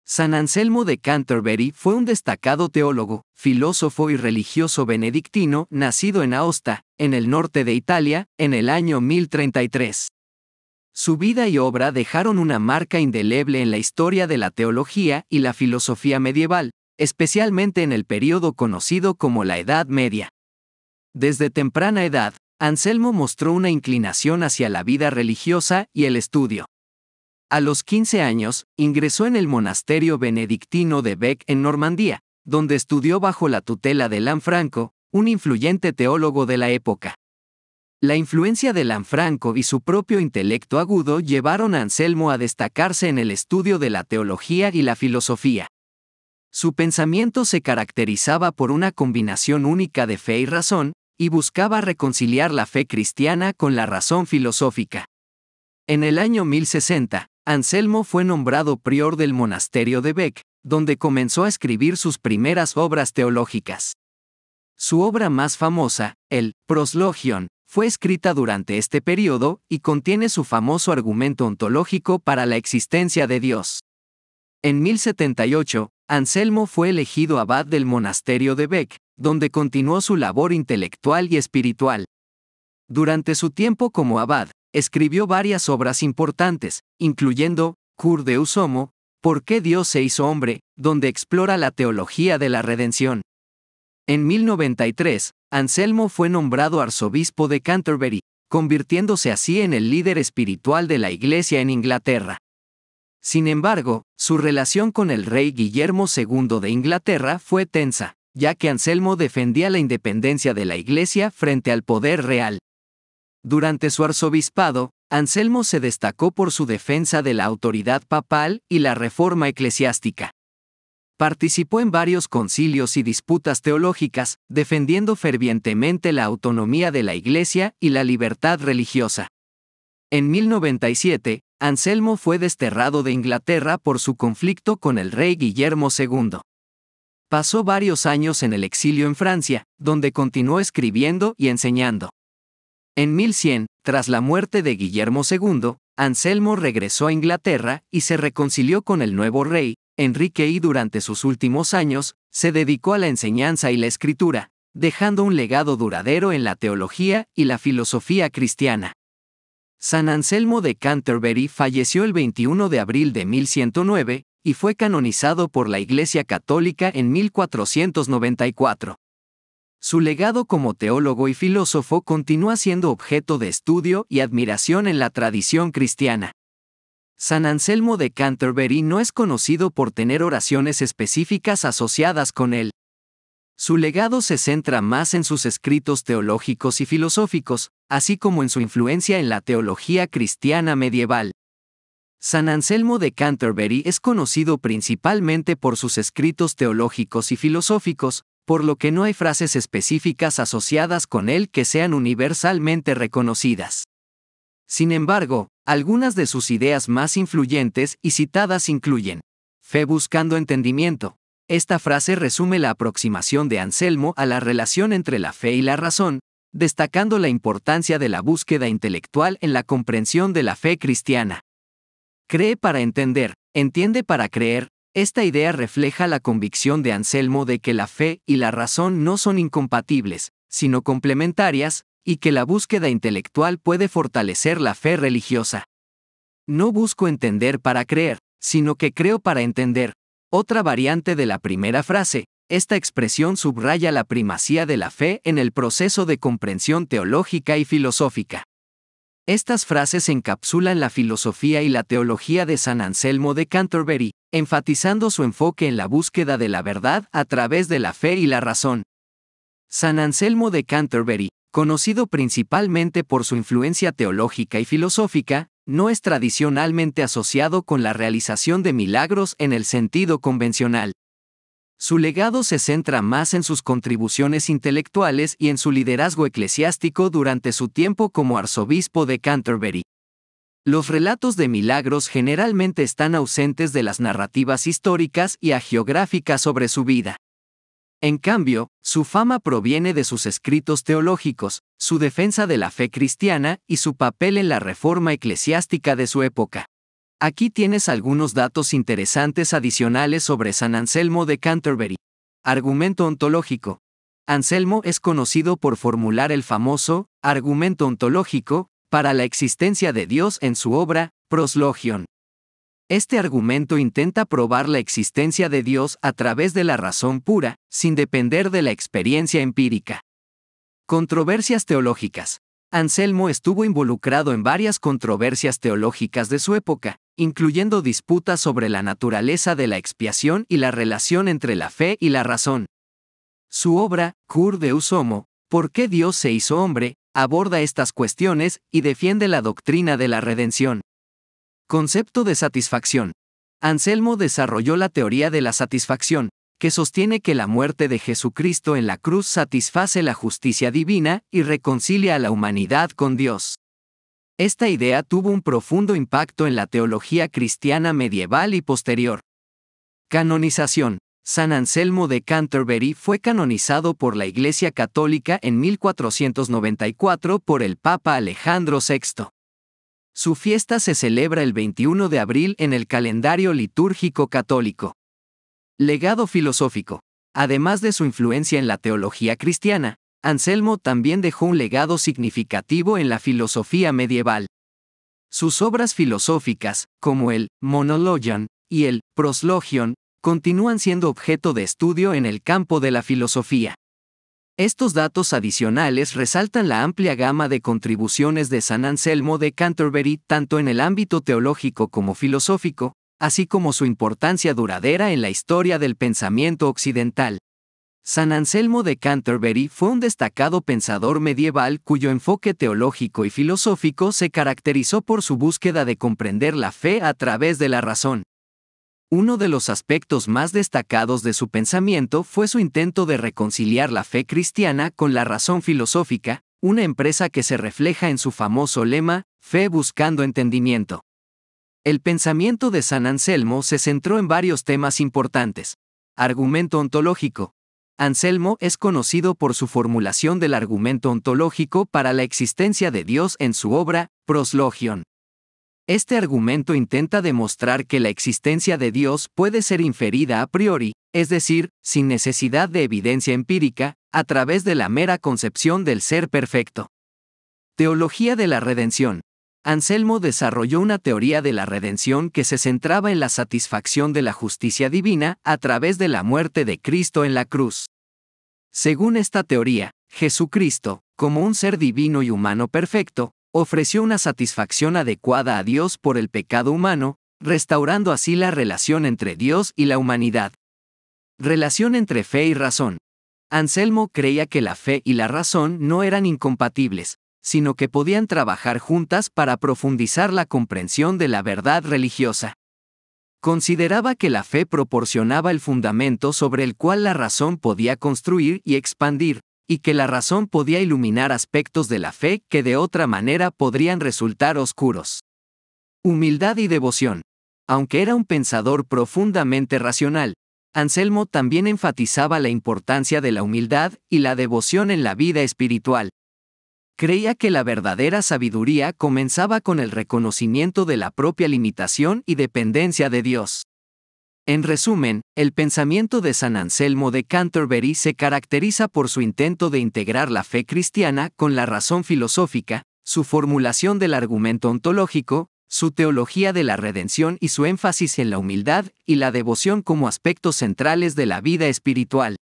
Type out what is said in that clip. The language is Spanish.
San Anselmo de Canterbury fue un destacado teólogo, filósofo y religioso benedictino nacido en Aosta, en el norte de Italia, en el año 1033. Su vida y obra dejaron una marca indeleble en la historia de la teología y la filosofía medieval, especialmente en el período conocido como la Edad Media. Desde temprana edad, Anselmo mostró una inclinación hacia la vida religiosa y el estudio. A los 15 años, ingresó en el monasterio benedictino de Bec en Normandía, donde estudió bajo la tutela de Lanfranco, un influyente teólogo de la época. La influencia de Lanfranco y su propio intelecto agudo llevaron a Anselmo a destacarse en el estudio de la teología y la filosofía. Su pensamiento se caracterizaba por una combinación única de fe y razón, y buscaba reconciliar la fe cristiana con la razón filosófica. En el año 1060, Anselmo fue nombrado prior del monasterio de Bec, donde comenzó a escribir sus primeras obras teológicas. Su obra más famosa, el Proslogion, fue escrita durante este periodo y contiene su famoso argumento ontológico para la existencia de Dios. En 1078, Anselmo fue elegido abad del monasterio de Bec, donde continuó su labor intelectual y espiritual. Durante su tiempo como abad, escribió varias obras importantes, incluyendo Cur Deus Homo, ¿Por qué Dios se hizo hombre?, donde explora la teología de la redención. En 1093, Anselmo fue nombrado arzobispo de Canterbury, convirtiéndose así en el líder espiritual de la Iglesia en Inglaterra. Sin embargo, su relación con el rey Guillermo II de Inglaterra fue tensa, ya que Anselmo defendía la independencia de la Iglesia frente al poder real. Durante su arzobispado, Anselmo se destacó por su defensa de la autoridad papal y la reforma eclesiástica. Participó en varios concilios y disputas teológicas, defendiendo fervientemente la autonomía de la Iglesia y la libertad religiosa. En 1097, Anselmo fue desterrado de Inglaterra por su conflicto con el rey Guillermo II. Pasó varios años en el exilio en Francia, donde continuó escribiendo y enseñando. En 1100, tras la muerte de Guillermo II, Anselmo regresó a Inglaterra y se reconcilió con el nuevo rey, Enrique I. Durante sus últimos años, se dedicó a la enseñanza y la escritura, dejando un legado duradero en la teología y la filosofía cristiana. San Anselmo de Canterbury falleció el 21 de abril de 1109, y fue canonizado por la Iglesia Católica en 1494. Su legado como teólogo y filósofo continúa siendo objeto de estudio y admiración en la tradición cristiana. San Anselmo de Canterbury no es conocido por tener oraciones específicas asociadas con él. Su legado se centra más en sus escritos teológicos y filosóficos, así como en su influencia en la teología cristiana medieval. San Anselmo de Canterbury es conocido principalmente por sus escritos teológicos y filosóficos, por lo que no hay frases específicas asociadas con él que sean universalmente reconocidas. Sin embargo, algunas de sus ideas más influyentes y citadas incluyen: fe buscando entendimiento. Esta frase resume la aproximación de Anselmo a la relación entre la fe y la razón, destacando la importancia de la búsqueda intelectual en la comprensión de la fe cristiana. Cree para entender, entiende para creer. Esta idea refleja la convicción de Anselmo de que la fe y la razón no son incompatibles, sino complementarias, y que la búsqueda intelectual puede fortalecer la fe religiosa. No busco entender para creer, sino que creo para entender. Otra variante de la primera frase, esta expresión subraya la primacía de la fe en el proceso de comprensión teológica y filosófica. Estas frases encapsulan la filosofía y la teología de San Anselmo de Canterbury, enfatizando su enfoque en la búsqueda de la verdad a través de la fe y la razón. San Anselmo de Canterbury, conocido principalmente por su influencia teológica y filosófica, no es tradicionalmente asociado con la realización de milagros en el sentido convencional. Su legado se centra más en sus contribuciones intelectuales y en su liderazgo eclesiástico durante su tiempo como arzobispo de Canterbury. Los relatos de milagros generalmente están ausentes de las narrativas históricas y hagiográficas sobre su vida. En cambio, su fama proviene de sus escritos teológicos, su defensa de la fe cristiana y su papel en la reforma eclesiástica de su época. Aquí tienes algunos datos interesantes adicionales sobre San Anselmo de Canterbury. Argumento ontológico. Anselmo es conocido por formular el famoso argumento ontológico para la existencia de Dios en su obra Proslogion. Este argumento intenta probar la existencia de Dios a través de la razón pura, sin depender de la experiencia empírica. Controversias teológicas. Anselmo estuvo involucrado en varias controversias teológicas de su época, incluyendo disputas sobre la naturaleza de la expiación y la relación entre la fe y la razón. Su obra, Cur Deus Homo, ¿por qué Dios se hizo hombre?, aborda estas cuestiones y defiende la doctrina de la redención. Concepto de satisfacción. Anselmo desarrolló la teoría de la satisfacción, que sostiene que la muerte de Jesucristo en la cruz satisface la justicia divina y reconcilia a la humanidad con Dios. Esta idea tuvo un profundo impacto en la teología cristiana medieval y posterior. Canonización. San Anselmo de Canterbury fue canonizado por la Iglesia Católica en 1494 por el Papa Alejandro VI. Su fiesta se celebra el 21 de abril en el calendario litúrgico católico. Legado filosófico. Además de su influencia en la teología cristiana, Anselmo también dejó un legado significativo en la filosofía medieval. Sus obras filosóficas, como el Monologion y el Proslogion, continúan siendo objeto de estudio en el campo de la filosofía. Estos datos adicionales resaltan la amplia gama de contribuciones de San Anselmo de Canterbury tanto en el ámbito teológico como filosófico, así como su importancia duradera en la historia del pensamiento occidental. San Anselmo de Canterbury fue un destacado pensador medieval cuyo enfoque teológico y filosófico se caracterizó por su búsqueda de comprender la fe a través de la razón. Uno de los aspectos más destacados de su pensamiento fue su intento de reconciliar la fe cristiana con la razón filosófica, una empresa que se refleja en su famoso lema, Fe buscando entendimiento. El pensamiento de San Anselmo se centró en varios temas importantes. Argumento ontológico. Anselmo es conocido por su formulación del argumento ontológico para la existencia de Dios en su obra, Proslogion. Este argumento intenta demostrar que la existencia de Dios puede ser inferida a priori, es decir, sin necesidad de evidencia empírica, a través de la mera concepción del ser perfecto. Teología de la redención. Anselmo desarrolló una teoría de la redención que se centraba en la satisfacción de la justicia divina a través de la muerte de Cristo en la cruz. Según esta teoría, Jesucristo, como un ser divino y humano perfecto, ofreció una satisfacción adecuada a Dios por el pecado humano, restaurando así la relación entre Dios y la humanidad. Relación entre fe y razón. Anselmo creía que la fe y la razón no eran incompatibles, sino que podían trabajar juntas para profundizar la comprensión de la verdad religiosa. Consideraba que la fe proporcionaba el fundamento sobre el cual la razón podía construir y expandir, y que la razón podía iluminar aspectos de la fe que de otra manera podrían resultar oscuros. Humildad y devoción. Aunque era un pensador profundamente racional, Anselmo también enfatizaba la importancia de la humildad y la devoción en la vida espiritual. Creía que la verdadera sabiduría comenzaba con el reconocimiento de la propia limitación y dependencia de Dios. En resumen, el pensamiento de San Anselmo de Canterbury se caracteriza por su intento de integrar la fe cristiana con la razón filosófica, su formulación del argumento ontológico, su teología de la redención y su énfasis en la humildad y la devoción como aspectos centrales de la vida espiritual.